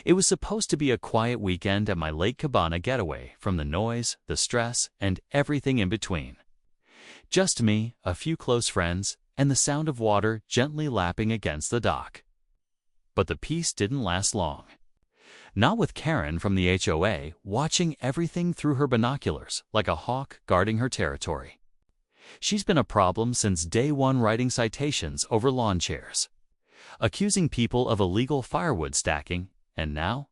It was supposed to be a quiet weekend at my Lake Cabana getaway from the noise, the stress, and everything in between. Just me, a few close friends, and the sound of water gently lapping against the dock. But the peace didn't last long. Not with Karen from the HOA watching everything through her binoculars like a hawk guarding her territory. She's been a problem since day one, writing citations over lawn chairs, accusing people of illegal firewood stacking, and now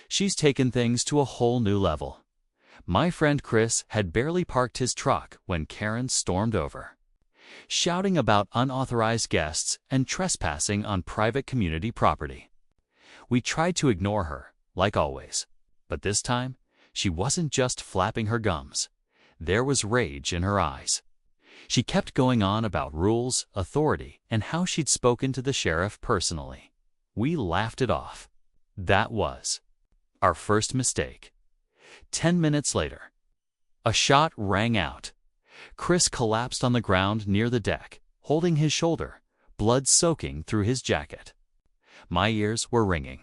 she's taken things to a whole new level. My friend Chris had barely parked his truck when Karen stormed over, shouting about unauthorized guests and trespassing on private community property. We tried to ignore her, like always, but this time, she wasn't just flapping her gums. There was rage in her eyes. She kept going on about rules, authority, and how she'd spoken to the sheriff personally. We laughed it off. That was our first mistake. 10 minutes later, a shot rang out. Chris collapsed on the ground near the deck, holding his shoulder, blood soaking through his jacket. My ears were ringing.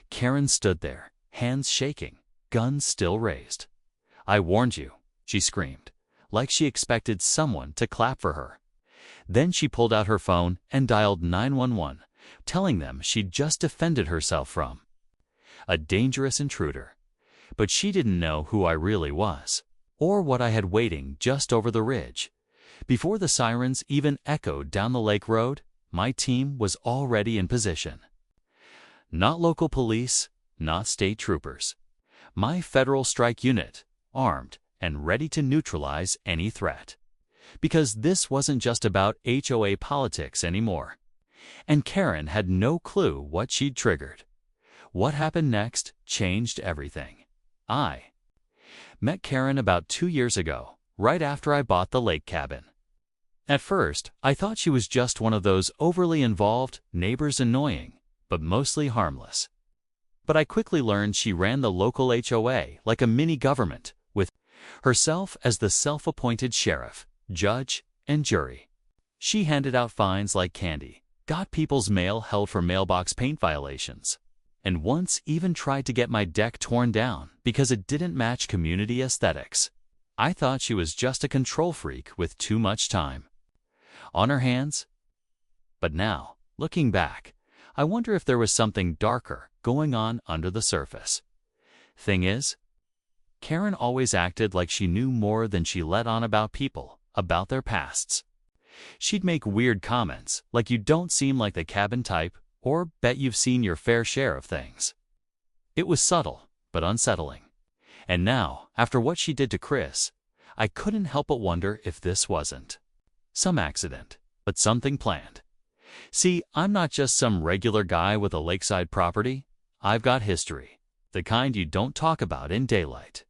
Karen stood there, hands shaking, gun still raised. "I warned you," she screamed, like she expected someone to clap for her. Then she pulled out her phone and dialed 911, telling them she'd just defended herself from a dangerous intruder. But she didn't know who I really was, or what I had waiting just over the ridge. Before the sirens even echoed down the lake road, my team was already in position. Not local police, not state troopers. My federal strike unit, armed and ready to neutralize any threat. Because this wasn't just about HOA politics anymore. And Karen had no clue what she'd triggered. What happened next changed everything. I met Karen about 2 years ago, right after I bought the lake cabin. At first, I thought she was just one of those overly involved neighbors, annoying, but mostly harmless. But I quickly learned she ran the local HOA like a mini government, with herself as the self-appointed sheriff, judge, and jury. She handed out fines like candy, got people's mail held for mailbox paint violations, and once even tried to get my deck torn down because it didn't match community aesthetics. I thought she was just a control freak with too much time on her hands. But now, looking back, I wonder if there was something darker going on under the surface. Thing is, Karen always acted like she knew more than she let on about people, about their pasts. She'd make weird comments like "you don't seem like the cabin type," or "bet you've seen your fair share of things." It was subtle, but unsettling. And now, after what she did to Chris, I couldn't help but wonder if this wasn't some accident, but something planned. See, I'm not just some regular guy with a lakeside property. I've got history, the kind you don't talk about in daylight.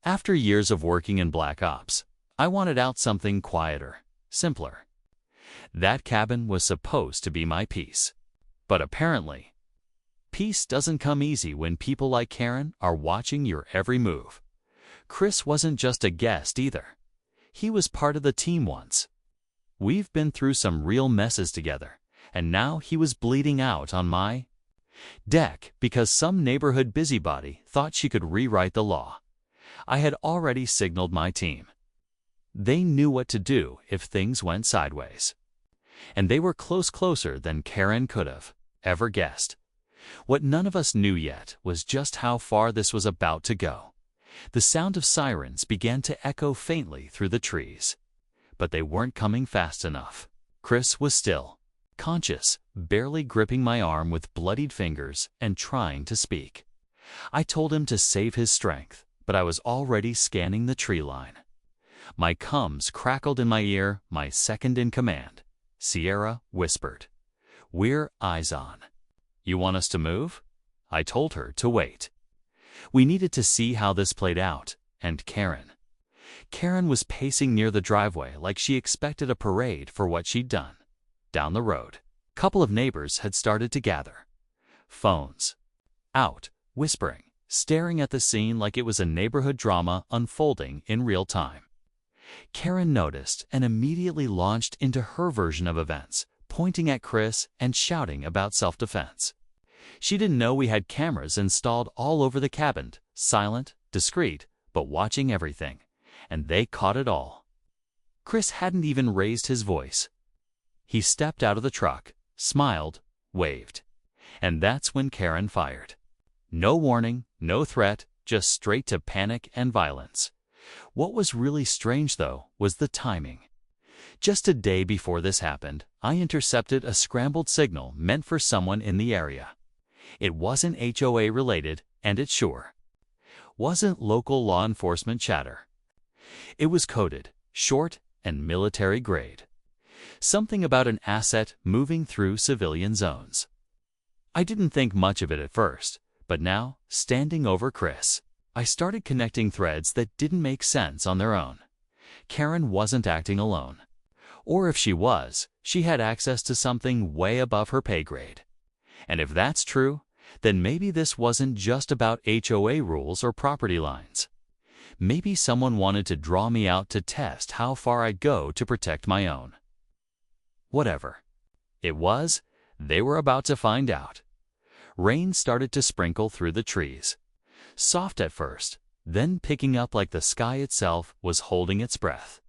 After years of working in black ops, I wanted out something quieter, simpler. That cabin was supposed to be my peace. But apparently, peace doesn't come easy when people like Karen are watching your every move. Chris wasn't just a guest either. He was part of the team once. We've been through some real messes together, and now he was bleeding out on my deck because some neighborhood busybody thought she could rewrite the law. I had already signaled my team. They knew what to do if things went sideways. And they were closer than Karen could have ever guessed. What none of us knew yet was just how far this was about to go. The sound of sirens began to echo faintly through the trees. But they weren't coming fast enough. Chris was still conscious, barely gripping my arm with bloodied fingers and trying to speak. I told him to save his strength, but I was already scanning the tree line. My cums crackled in my ear, my second in command, Sierra, whispered, "We're eyes on. You want us to move?" I told her to wait. We needed to see how this played out, and Karen was pacing near the driveway like she expected a parade for what she'd done. Down the road, a couple of neighbors had started to gather. Phones out, whispering, staring at the scene like it was a neighborhood drama unfolding in real time. Karen noticed and immediately launched into her version of events, pointing at Chris and shouting about self-defense. She didn't know we had cameras installed all over the cabin, silent, discreet, but watching everything. And they caught it all. Chris hadn't even raised his voice. He stepped out of the truck, smiled, waved. And that's when Karen fired. No warning, no threat, just straight to panic and violence. What was really strange, though, was the timing. Just a day before this happened, I intercepted a scrambled signal meant for someone in the area. It wasn't HOA related, and it sure wasn't local law enforcement chatter. It was coded, short, and military grade. Something about an asset moving through civilian zones. I didn't think much of it at first, but now, standing over Chris, I started connecting threads that didn't make sense on their own. Karen wasn't acting alone. Or if she was, she had access to something way above her pay grade. And if that's true, then maybe this wasn't just about HOA rules or property lines. Maybe someone wanted to draw me out to test how far I'd go to protect my own. Whatever it was, they were about to find out. Rain started to sprinkle through the trees. Soft at first, then picking up like the sky itself was holding its breath.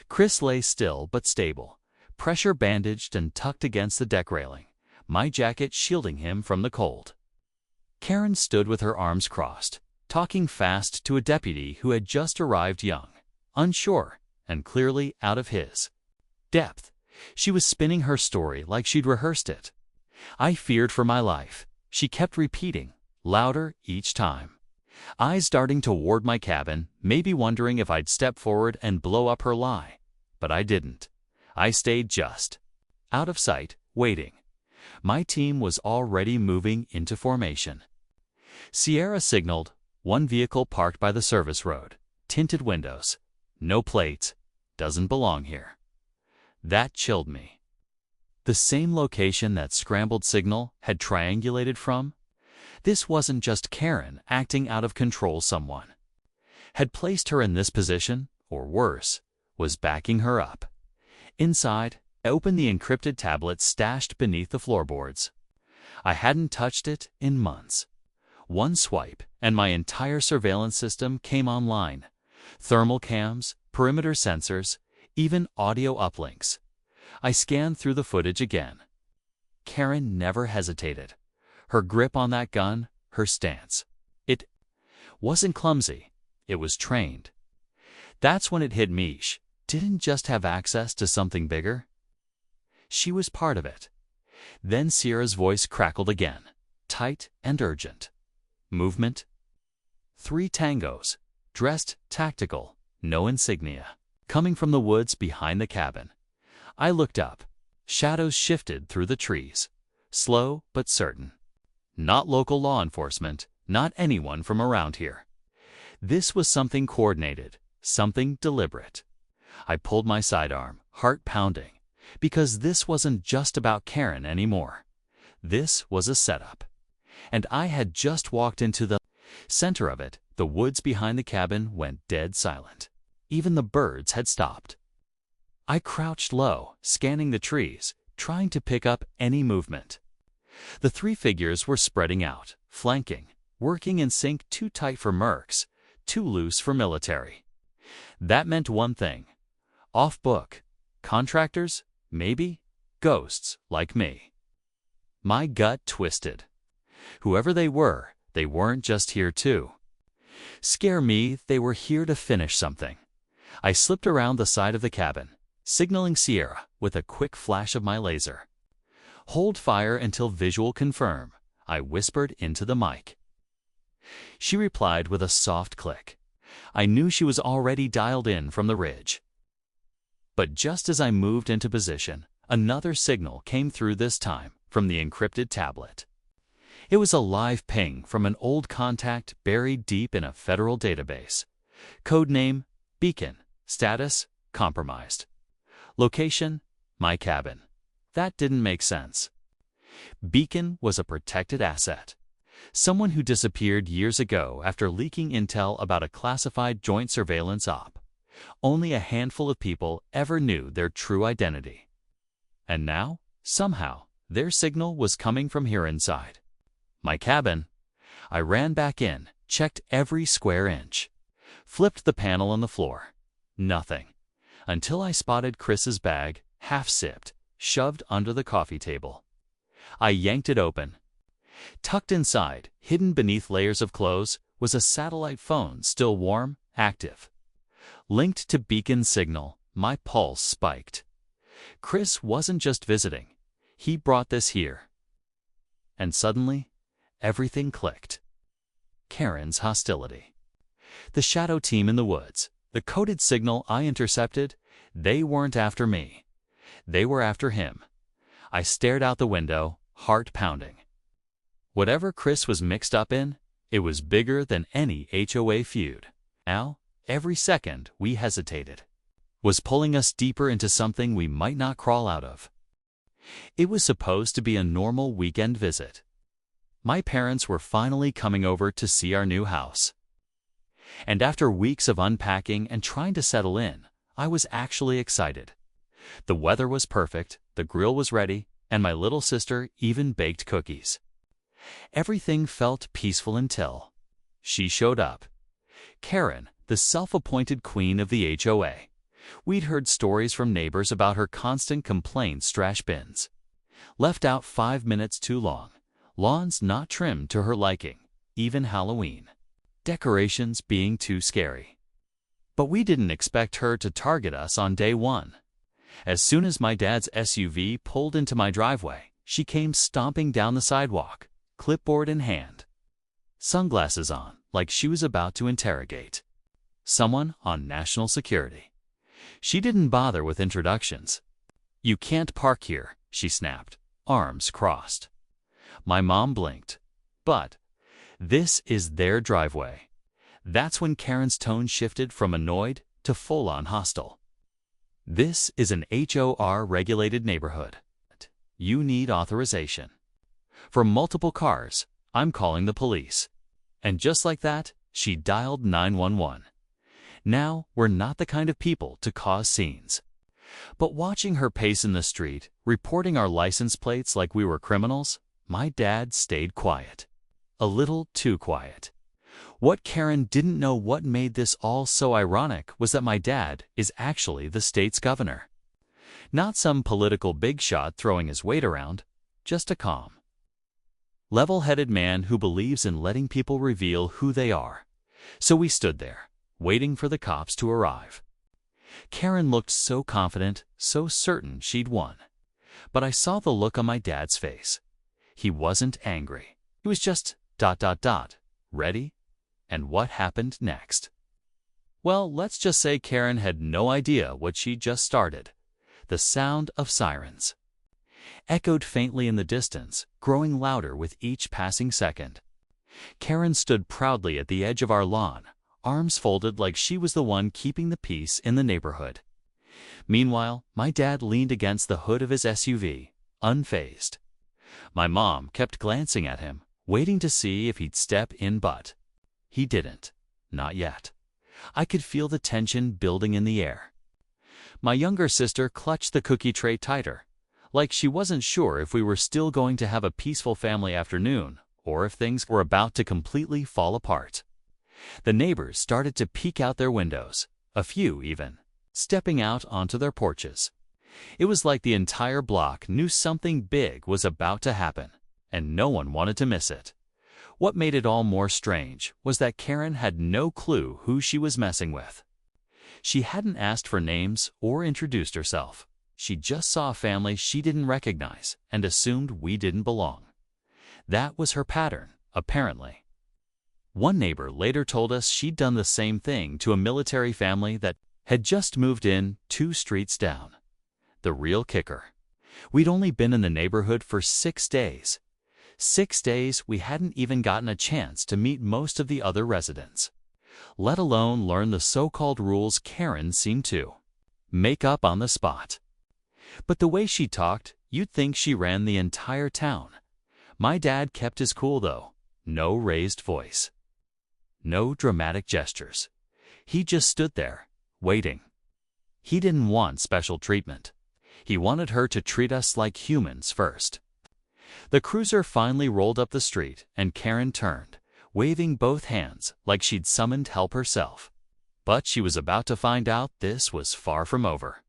Chris lay still but stable, pressure bandaged and tucked against the deck railing, my jacket shielding him from the cold. Karen stood with her arms crossed, talking fast to a deputy who had just arrived, young, unsure, and clearly out of his depth. She was spinning her story like she'd rehearsed it. I feared for my life. She kept repeating, louder each time. Eyes darting toward my cabin, maybe wondering if I'd step forward and blow up her lie. But I didn't. I stayed just out of sight, waiting. My team was already moving into formation. Sierra signaled, one vehicle parked by the service road, tinted windows, no plates, doesn't belong here. That chilled me. The same location that scrambled signal had triangulated from? This wasn't just Karen acting out of control. Someone had placed her in this position, or worse, was backing her up. Inside, I opened the encrypted tablet stashed beneath the floorboards. I hadn't touched it in months. One swipe, and my entire surveillance system came online. Thermal cams, perimeter sensors, even audio uplinks. I scanned through the footage again. Karen never hesitated. Her grip on that gun, her stance. It wasn't clumsy. It was trained. That's when it hit me. She didn't just have access to something bigger. She was part of it. Then Sierra's voice crackled again, tight and urgent. Movement. 3 tangos, dressed tactical, no insignia, coming from the woods behind the cabin. I looked up. Shadows shifted through the trees, slow but certain. Not local law enforcement, not anyone from around here. This was something coordinated, something deliberate. I pulled my sidearm, heart pounding, because this wasn't just about Karen anymore. This was a setup. And I had just walked into the center of it. The woods behind the cabin went dead silent. Even the birds had stopped. I crouched low, scanning the trees, trying to pick up any movement. The 3 figures were spreading out, flanking, working in sync, too tight for mercs, too loose for military. That meant one thing. Off-book. Contractors? Maybe. Ghosts, like me. My gut twisted. Whoever they weren't just here to scare me, they were here to finish something. I slipped around the side of the cabin, signaling Sierra with a quick flash of my laser. Hold fire until visual confirm, I whispered into the mic. She replied with a soft click. I knew she was already dialed in from the ridge. But just as I moved into position, another signal came through, this time from the encrypted tablet. It was a live ping from an old contact buried deep in a federal database. Codename, Beacon. Status, compromised. Location, my cabin. That didn't make sense. Beacon was a protected asset. Someone who disappeared years ago after leaking intel about a classified joint surveillance op. Only a handful of people ever knew their true identity. And now, somehow, their signal was coming from here inside. My cabin. I ran back in, checked every square inch, flipped the panel on the floor. Nothing. Until I spotted Chris's bag, half-sipped, shoved under the coffee table. I yanked it open. Tucked inside, hidden beneath layers of clothes, was a satellite phone still warm, active. Linked to beacon signal, my pulse spiked. Chris wasn't just visiting. He brought this here. And suddenly, everything clicked. Karen's hostility. The shadow team in the woods, the coded signal I intercepted, they weren't after me. They were after him. I stared out the window, heart pounding. Whatever Chris was mixed up in, it was bigger than any HOA feud. Now, every second we hesitated was pulling us deeper into something we might not crawl out of. It was supposed to be a normal weekend visit. My parents were finally coming over to see our new house. And after weeks of unpacking and trying to settle in, I was actually excited. The weather was perfect, the grill was ready, and my little sister even baked cookies. Everything felt peaceful until she showed up. Karen, the self-appointed queen of the HOA. We'd heard stories from neighbors about her constant complaints: trash bins left out 5 minutes too long, lawns not trimmed to her liking, even Halloween decorations being too scary. But we didn't expect her to target us on day one. As soon as my dad's SUV pulled into my driveway, she came stomping down the sidewalk, clipboard in hand, sunglasses on, like she was about to interrogate someone on national security. She didn't bother with introductions. "You can't park here," she snapped, arms crossed. My mom blinked. "But this is their driveway." That's when Karen's tone shifted from annoyed to full-on hostile. "This is an HOA-regulated neighborhood. You need authorization for multiple cars. I'm calling the police." And just like that, she dialed 911. Now, we're not the kind of people to cause scenes. But watching her pace in the street, reporting our license plates like we were criminals, my dad stayed quiet. A little too quiet. What Karen didn't know what made this all so ironic was that my dad is actually the state's governor. Not some political big shot throwing his weight around, just a calm, level-headed man who believes in letting people reveal who they are. So we stood there, waiting for the cops to arrive. Karen looked so confident, so certain she'd won. But I saw the look on my dad's face. He wasn't angry. He was just ... ready? And what happened next? Well, let's just say Karen had no idea what she'd just started. The sound of sirens echoed faintly in the distance, growing louder with each passing second. Karen stood proudly at the edge of our lawn, arms folded like she was the one keeping the peace in the neighborhood. Meanwhile, my dad leaned against the hood of his SUV, unfazed. My mom kept glancing at him, waiting to see if he'd step in, but he didn't. Not yet. I could feel the tension building in the air. My younger sister clutched the cookie tray tighter, like she wasn't sure if we were still going to have a peaceful family afternoon or if things were about to completely fall apart. The neighbors started to peek out their windows, a few even stepping out onto their porches. It was like the entire block knew something big was about to happen, and no one wanted to miss it. What made it all more strange was that Karen had no clue who she was messing with. She hadn't asked for names or introduced herself. She just saw a family she didn't recognize and assumed we didn't belong. That was her pattern, apparently. One neighbor later told us she'd done the same thing to a military family that had just moved in 2 streets down. The real kicker: we'd only been in the neighborhood for 6 days. 6 days we hadn't even gotten a chance to meet most of the other residents, let alone learn the so-called rules Karen seemed to make up on the spot. But the way she talked, you'd think she ran the entire town. My dad kept his cool though. No raised voice. No dramatic gestures. He just stood there, waiting. He didn't want special treatment. He wanted her to treat us like humans first. The cruiser finally rolled up the street, and Karen turned, waving both hands like she'd summoned help herself. But she was about to find out this was far from over.